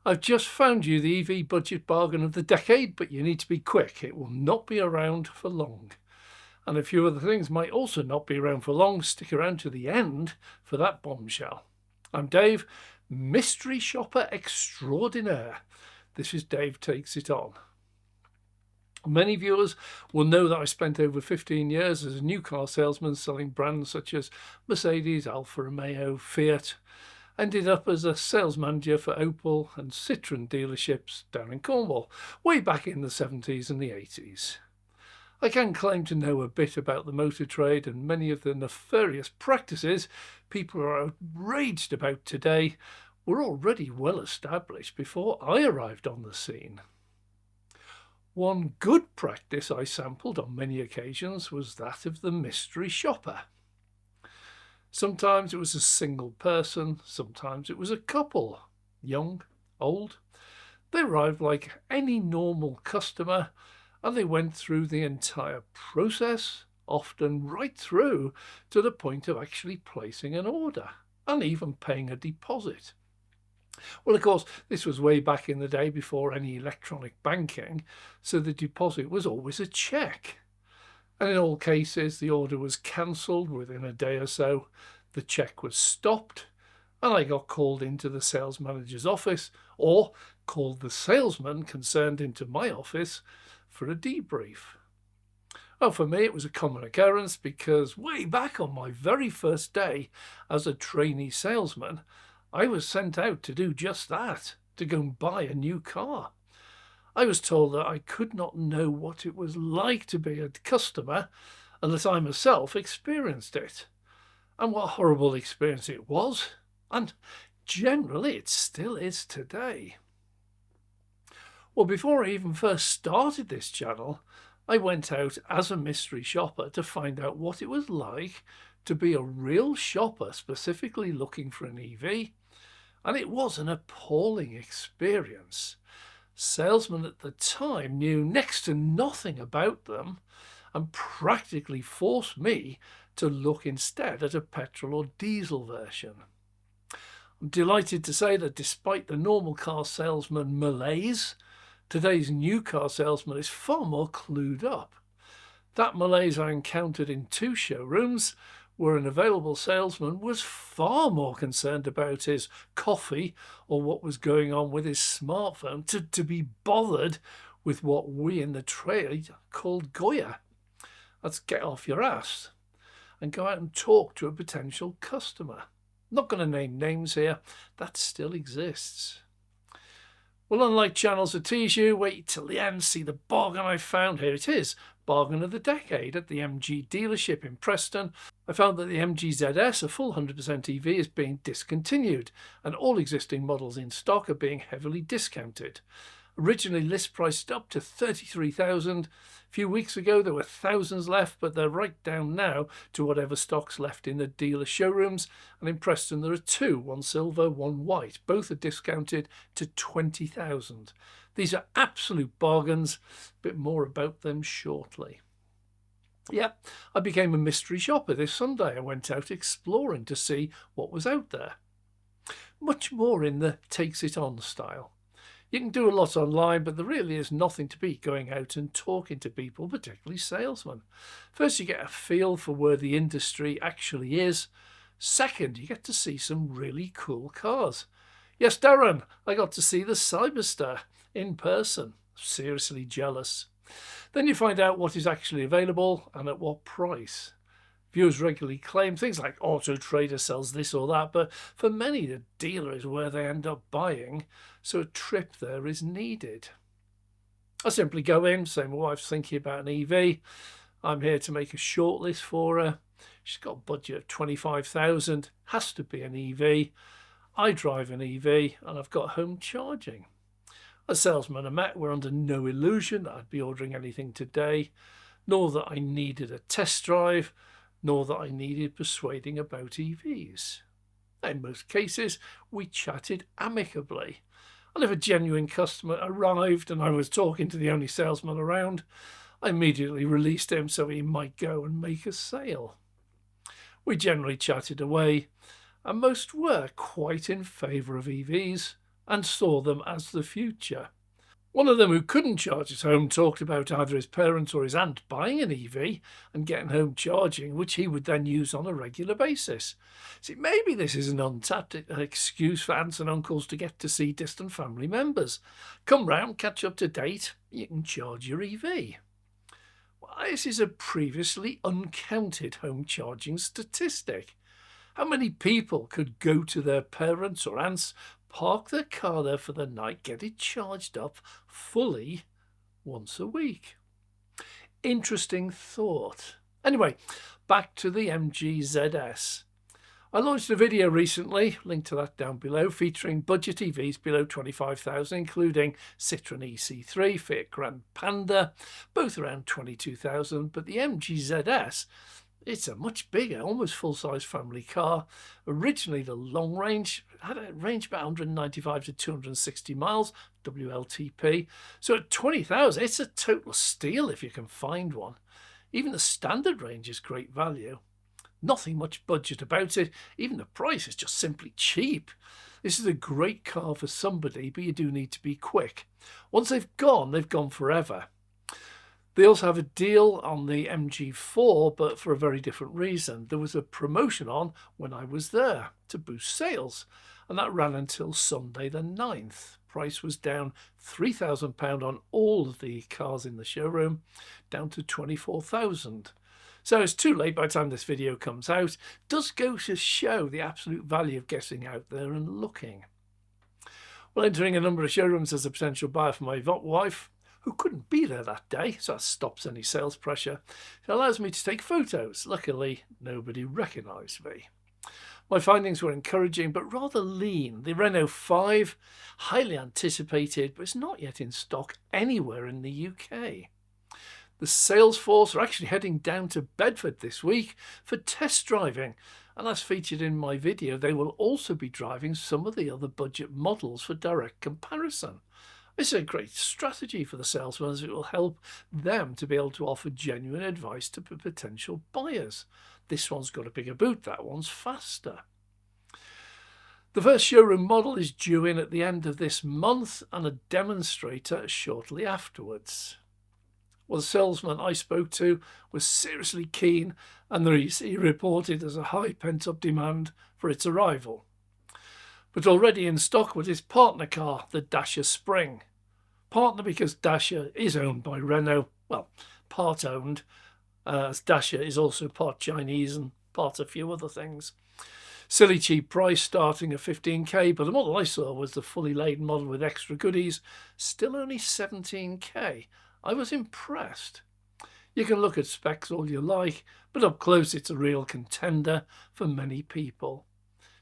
I've just found you the EV budget bargain of the decade, but you need to be quick. It will not be around for long. And a few other things might also not be around for long. Stick around to the end for that bombshell. I'm Dave, mystery shopper extraordinaire. This is Dave Takes It On. Many viewers will know that I spent over 15 years as a new car salesman selling brands such as Mercedes, Alfa Romeo, Fiat. Ended up as a sales manager for Opel and Citroën dealerships down in Cornwall, way back in the 70s and the 80s. I can claim to know a bit about the motor trade, and many of the nefarious practices people are outraged about today were already well established before I arrived on the scene. One good practice I sampled on many occasions was that of the mystery shopper. Sometimes it was a single person, sometimes it was a couple, young, old. They arrived like any normal customer, and they went through the entire process, often right through to the point of actually placing an order and even paying a deposit. Well, of course, this was way back in the day before any electronic banking, so the deposit was always a cheque. And in all cases, the order was cancelled within a day or so, the cheque was stopped, and I got called into the sales manager's office, or called the salesman concerned into my office for a debrief. Well, for me, it was a common occurrence because way back on my very first day as a trainee salesman, I was sent out to do just that, to go and buy a new car. I was told that I could not know what it was like to be a customer unless I myself experienced it. And what a horrible experience it was, and generally it still is today. Well, before I even first started this channel, I went out as a mystery shopper to find out what it was like to be a real shopper specifically looking for an EV, and it was an appalling experience. Salesmen at the time knew next to nothing about them and practically forced me to look instead at a petrol or diesel version. I'm delighted to say that despite the normal car salesman malaise, today's new car salesman is far more clued up. That malaise I encountered in 2 showrooms where an available salesman was far more concerned about his coffee or what was going on with his smartphone to be bothered with what we in the trade called Goya. That's get off your ass and go out and talk to a potential customer. I'm not going to name names here, that still exists. Well, unlike channels that tease you, wait till the end, see the bargain I found. Here it is, bargain of the decade at the MG dealership in Preston. I found that the MG ZS, a full 100% EV, is being discontinued, and all existing models in stock are being heavily discounted. Originally list priced up to $33,000. A few weeks ago there were thousands left, but they're right down now to whatever stock's left in the dealer showrooms. And in Preston there are 2, one silver, one white. Both are discounted to $20,000. These are absolute bargains. A bit more about them shortly. Yeah, I became a mystery shopper this Sunday. I went out exploring to see what was out there. Much more in the Takes It On style. You can do a lot online, but there really is nothing to beat going out and talking to people, particularly salesmen. First, you get a feel for where the industry actually is. Second, you get to see some really cool cars. Yes, Darren, I got to see the Cyberster in person. Seriously jealous. Then you find out what is actually available and at what price. Viewers regularly claim things like Auto Trader sells this or that, but for many the dealer is where they end up buying, so a trip there is needed. I simply go in, say my wife's thinking about an EV. I'm here to make a shortlist for her. She's got a budget of $25,000, has to be an EV. I drive an EV and I've got home charging. A salesman I met were under no illusion that I'd be ordering anything today, nor that I needed a test drive, nor that I needed persuading about EVs. In most cases, we chatted amicably. And if a genuine customer arrived and I was talking to the only salesman around, I immediately released him so he might go and make a sale. We generally chatted away, and most were quite in favour of EVs, and saw them as the future. One of them who couldn't charge at home talked about either his parents or his aunt buying an EV and getting home charging, which he would then use on a regular basis. See, maybe this is an untapped excuse for aunts and uncles to get to see distant family members. Come round, catch up to date, you can charge your EV. Well, this is a previously uncounted home charging statistic. How many people could go to their parents or aunts, park their car there for the night, get it charged up fully once a week? Interesting thought. Anyway, back to the MG I launched a video recently, link to that down below, featuring budget EVs below 25,000, including Citroen EC3, Fiat Grand Panda, both around 22,000, but the MG it's a much bigger, almost full-size family car. Originally, the long range had a range about 195 to 260 miles, WLTP. So at 20,000, it's a total steal if you can find one. Even the standard range is great value. Nothing much budget about it. Even the price is just simply cheap. This is a great car for somebody, but you do need to be quick. Once they've gone forever. They also have a deal on the MG4, but for a very different reason. There was a promotion on when I was there to boost sales, and that ran until Sunday the 9th. Price was down £3,000 on all of the cars in the showroom, down to 24,000. So it's too late by the time this video comes out. It does go to show the absolute value of getting out there and looking. Well, entering a number of showrooms as a potential buyer for my wife, who couldn't be there that day, so that stops any sales pressure. It allows me to take photos. Luckily, nobody recognised me. My findings were encouraging, but rather lean. The Renault 5, highly anticipated, but it's not yet in stock anywhere in the UK. The sales force are actually heading down to Bedford this week for test driving, and as featured in my video, they will also be driving some of the other budget models for direct comparison. This is a great strategy for the salesman, as it will help them to be able to offer genuine advice to potential buyers. This one's got a bigger boot, that one's faster. The first showroom model is due in at the end of this month and a demonstrator shortly afterwards. Well, the salesman I spoke to was seriously keen, and he reported there's a high pent-up demand for its arrival. But already in stock was his partner car, the Dacia Spring. Partner because Dacia is owned by Renault, well, part owned, as Dacia is also part Chinese and part a few other things. Silly cheap price starting at 15k, but the model I saw was the fully laden model with extra goodies, still only 17k. I was impressed. You can look at specs all you like, but up close it's a real contender for many people.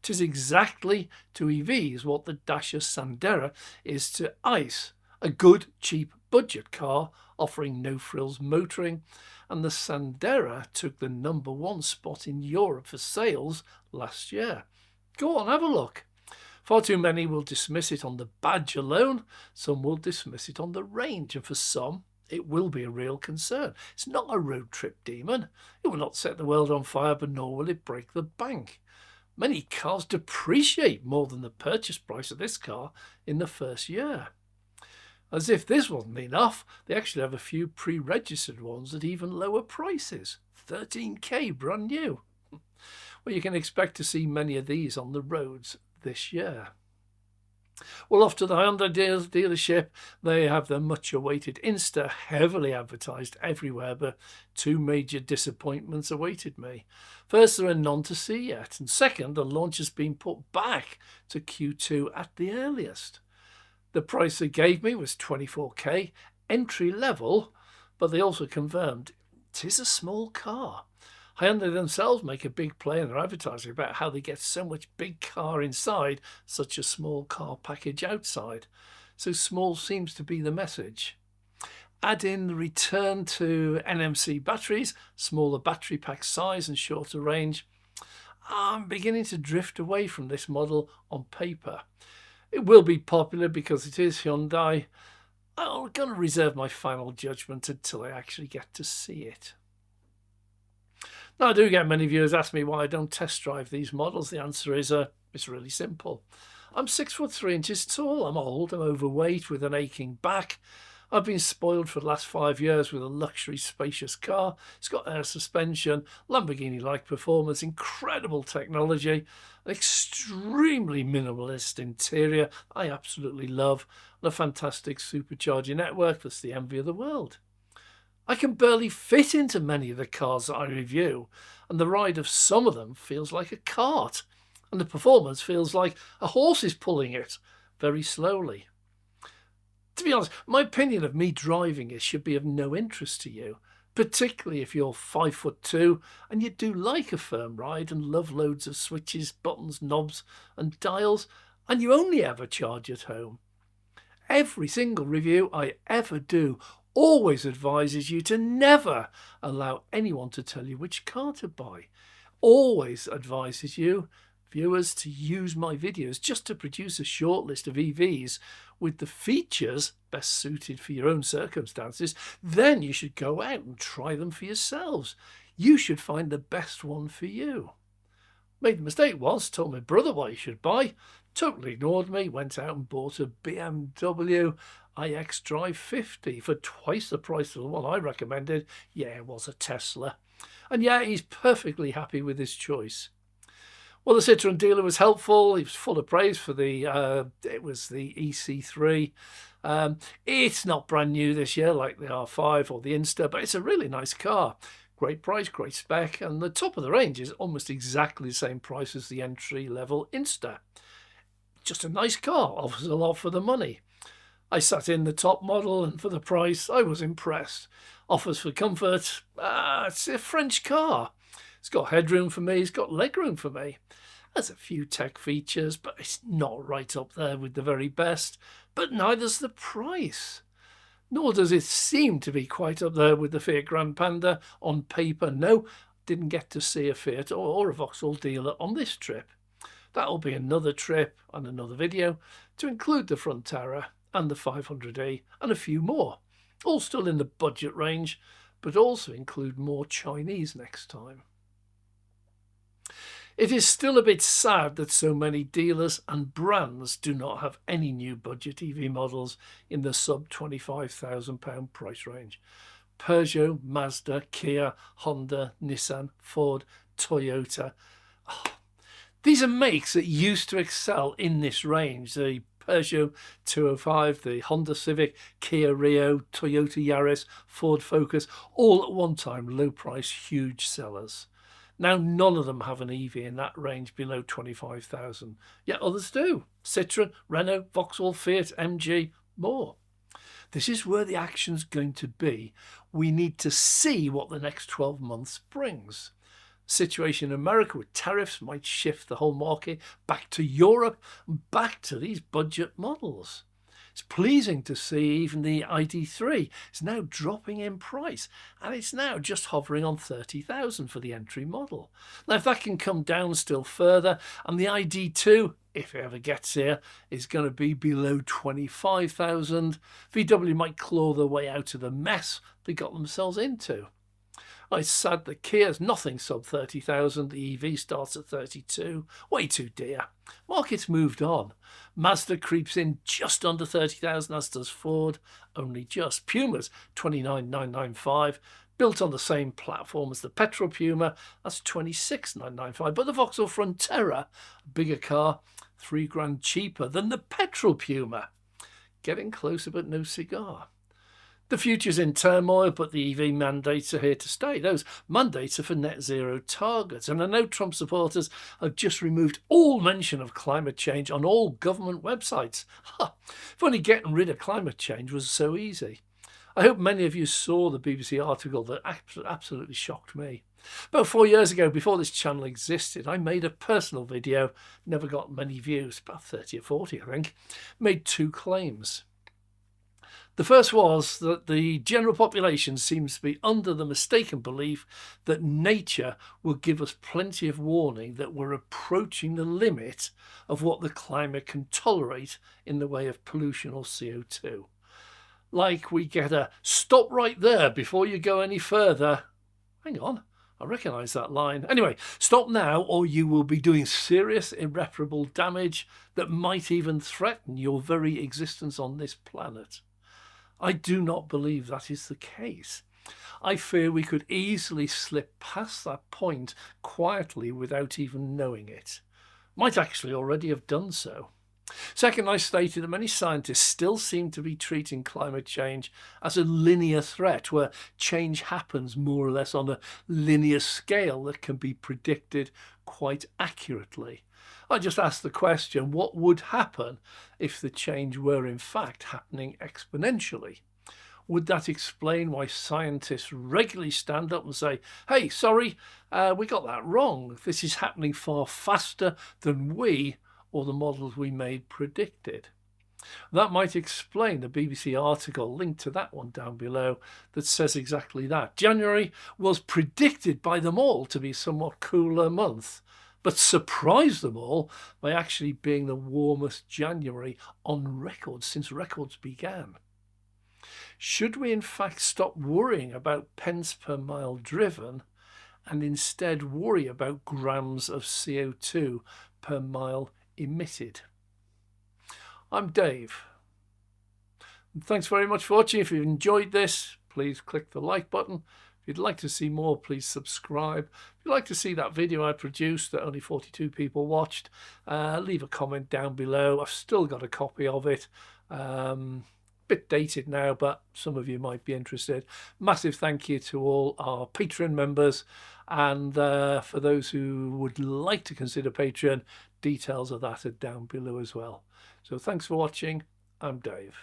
'Tis exactly to EVs what the Dacia Sandero is to ICE, a good, cheap budget car offering no-frills motoring, and the Sandero took the #1 spot in Europe for sales last year. Go on, have a look. Far too many will dismiss it on the badge alone, some will dismiss it on the range, and for some it will be a real concern. It's not a road trip demon. It will not set the world on fire, but nor will it break the bank. Many cars depreciate more than the purchase price of this car in the first year. As if this wasn't enough, they actually have a few pre-registered ones at even lower prices. 13k brand new. Well, you can expect to see many of these on the roads this year. Well, off to the Hyundai dealership. They have their much-awaited Insta, heavily advertised everywhere, but two major disappointments awaited me. First, there are none to see yet, and second, the launch has been put back to Q2 at the earliest. The price they gave me was 24k, entry level, but they also confirmed it is a small car. Hyundai themselves make a big play in their advertising about how they get so much big car inside, such a small car package outside. So small seems to be the message. Add in the return to NMC batteries, smaller battery pack size and shorter range. I'm beginning to drift away from this model on paper. It will be popular because it is Hyundai. I'm going to reserve my final judgment until I actually get to see it. Now, I do get many viewers ask me why I don't test drive these models. The answer is it's really simple. I'm 6'3" tall. I'm old. I'm overweight with an aching back. I've been spoiled for the last 5 years with a luxury, spacious car. It's got air suspension, Lamborghini-like performance, incredible technology, an extremely minimalist interior I absolutely love, and a fantastic supercharger network that's the envy of the world. I can barely fit into many of the cars that I review, and the ride of some of them feels like a cart, and the performance feels like a horse is pulling it very slowly. To be honest, my opinion of me driving it should be of no interest to you, particularly if you're 5'2" and you do like a firm ride and love loads of switches, buttons, knobs and dials, and you only ever charge at home. Every single review I ever do always advises you to never allow anyone to tell you which car to buy. Always advises you, viewers, to use my videos just to produce a short list of EVs with the features best suited for your own circumstances. Then you should go out and try them for yourselves. You should find the best one for you. Made the mistake once, told my brother what he should buy, totally ignored me, went out and bought a BMW iX Drive 50 for twice the price of the one I recommended. Yeah, it was a Tesla. And yeah, he's perfectly happy with his choice. Well, the Citroen dealer was helpful. He was full of praise for it was the EC3. It's not brand new this year like the R5 or the Insta, but it's a really nice car. Great price, great spec, and the top of the range is almost exactly the same price as the entry-level Insta. Just a nice car, offers a lot for the money. I sat in the top model, and for the price, I was impressed. Offers for comfort, it's a French car. It's got headroom for me, it's got legroom for me. Has a few tech features, but it's not right up there with the very best. But neither's the price. Nor does it seem to be quite up there with the Fiat Grand Panda on paper. No, didn't get to see a Fiat or a Vauxhall dealer on this trip. That'll be another trip and another video to include the Frontera and the 500e and a few more. All still in the budget range, but also include more Chinese next time. It is still a bit sad that so many dealers and brands do not have any new budget EV models in the sub £25,000 price range. Peugeot, Mazda, Kia, Honda, Nissan, Ford, Toyota. These are makes that used to excel in this range. The Peugeot 205, the Honda Civic, Kia Rio, Toyota Yaris, Ford Focus, all at one time low price, huge sellers. Now none of them have an EV in that range below 25,000. Yet others do. Citroen, Renault, Vauxhall, Fiat, MG, more. This is where the action's going to be. We need to see what the next 12 months brings. Situation in America with tariffs might shift the whole market back to Europe and back to these budget models. It's pleasing to see even the ID3 is now dropping in price, and it's now just hovering on 30,000 for the entry model. Now, if that can come down still further, and the ID2, if it ever gets here, is going to be below 25,000, VW might claw their way out of the mess they got themselves into. It's sad that Kia's nothing sub 30,000. The EV starts at 32. Way too dear. Market's moved on. Mazda creeps in just under 30,000, as does Ford. Only just. Puma's 29,995. Built on the same platform as the petrol Puma. That's 26,995. But the Vauxhall Frontera, a bigger car, $3,000 cheaper than the petrol Puma. Getting closer, but no cigar. The future's in turmoil, but the EV mandates are here to stay. Those mandates are for net zero targets. And I know Trump supporters have just removed all mention of climate change on all government websites. If only getting rid of climate change was so easy. I hope many of you saw the BBC article that absolutely shocked me. About 4 years ago, before this channel existed, I made a personal video, never got many views, about 30 or 40 I think, made two claims. The first was that the general population seems to be under the mistaken belief that nature will give us plenty of warning that we're approaching the limit of what the climate can tolerate in the way of pollution or CO2. Like we get a stop right there before you go any further. Hang on, I recognise that line. Anyway, stop now or you will be doing serious irreparable damage that might even threaten your very existence on this planet. I do not believe that is the case. I fear we could easily slip past that point quietly without even knowing it. Might actually already have done so. Second, I stated that many scientists still seem to be treating climate change as a linear threat, where change happens more or less on a linear scale that can be predicted quite accurately. I just asked the question, what would happen if the change were in fact happening exponentially? Would that explain why scientists regularly stand up and say, hey, sorry, we got that wrong. This is happening far faster than we or the models we made predicted? That might explain the BBC article, linked to that one down below, that says exactly that. January was predicted by them all to be a somewhat cooler month, but surprised them all by actually being the warmest January on record since records began. Should we in fact stop worrying about pence per mile driven and instead worry about grams of CO2 per mile emitted? I'm Dave. Thanks very much for watching. If you've enjoyed this, please click the like button. If you'd like to see more, please subscribe. If you'd like to see that video I produced that only 42 people watched, leave a comment down below. I've still got a copy of it. Bit dated now, but some of you might be interested. Massive thank you to all our Patreon members, and for those who would like to consider Patreon, details of that are down below as well. So thanks for watching. I'm Dave.